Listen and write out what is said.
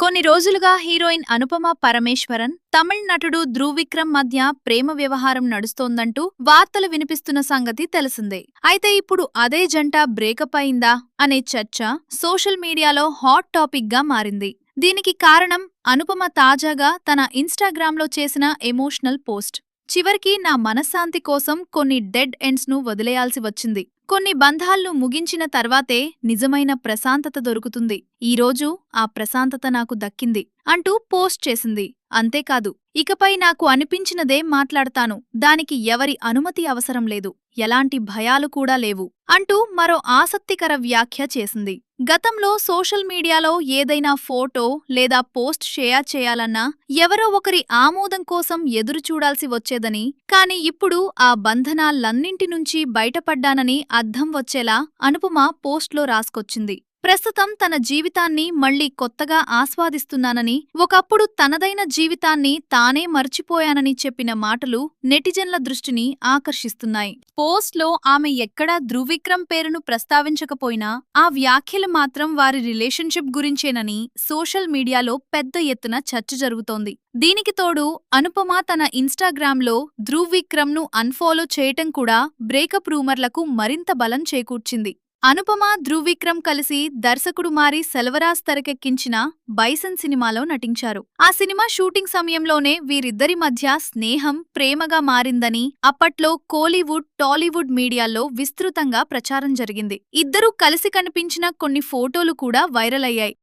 కొన్ని రోజులుగా హీరోయిన్ అనుపమ పరమేశ్వరన్, తమిళ్ నటుడు ధ్రువ్ విక్రమ్ మధ్య ప్రేమ వ్యవహారం నడుస్తోందంటూ వార్తలు వినిపిస్తున్న సంగతి తెలిసిందే. అయితే ఇప్పుడు అదే జంట బ్రేకప్ అయిందా అనే చర్చ సోషల్ మీడియాలో హాట్ టాపిక్ గా మారింది. దీనికి కారణం అనుపమ తాజాగా తన ఇన్స్టాగ్రామ్లో చేసిన ఎమోషనల్ పోస్ట్. చివరికి నా మనశ్శాంతి కోసం కొన్ని డెడ్ ఎండ్స్ ను వదిలేయాల్సి వచ్చింది. కొన్ని బంధాలను ముగించిన తర్వాతే నిజమైన ప్రశాంతత దొరుకుతుంది. ఈరోజు ఆ ప్రశాంతత నాకు దక్కింది అంటూ పోస్ట్ చేసింది. అంతేకాదు, ఇకపై నాకు అనిపించినదే మాట్లాడతాను, దానికి ఎవరి అనుమతి అవసరం లేదు, ఎలాంటి భయాలు కూడా లేవు అంటూ మరో ఆసక్తికర వ్యాఖ్య చేసింది. గతంలో సోషల్ మీడియాలో ఏదైనా ఫోటో లేదా పోస్ట్ షేర్ చేయాలన్నా ఎవరో ఒకరి ఆమోదం కోసం ఎదురు చూడాల్సి వచ్చేదని, కానీ ఇప్పుడు ఆ బంధనాలన్నింటి నుంచి బయటపడ్డానని అర్థం వచ్చేలా అనుపమ పోస్ట్లో రాసుకొచ్చింది. ప్రస్తుతం తన జీవితాన్ని మళ్లీ కొత్తగా ఆస్వాదిస్తున్నానని, ఒకప్పుడు తనదైన జీవితాన్ని తానే మర్చిపోయానని చెప్పిన మాటలు నెటిజన్ల దృష్టిని ఆకర్షిస్తున్నాయి. పోస్ట్లో ఆమె ఎక్కడా ధ్రువ్ విక్రమ్ పేరును ప్రస్తావించకపోయినా ఆ వ్యాఖ్యలు మాత్రం వారి రిలేషన్షిప్ గురించేనని సోషల్ మీడియాలో పెద్ద ఎత్తున చర్చ జరుగుతోంది. దీనికి తోడు అనుపమ తన ఇన్స్టాగ్రామ్లో ధ్రువ్ విక్రమ్ ను అన్ఫాలో చేయటం కూడా బ్రేకప్ రూమర్లకు మరింత బలం చేకూర్చింది. అనుపమ, ధ్రువ్ విక్రమ్ కలిసి దర్శకుడు మారి సెల్వరాజ్ తెరకెక్కించిన బైసన్ సినిమాలో నటించారు. ఆ సినిమా షూటింగ్ సమయంలోనే వీరిద్దరి మధ్య స్నేహం ప్రేమగా మారిందని అప్పట్లో కోలీవుడ్, టాలీవుడ్ మీడియాల్లో విస్తృతంగా ప్రచారం జరిగింది. ఇద్దరూ కలిసి కనిపించిన కొన్ని ఫోటోలు కూడా వైరల్ అయ్యాయి.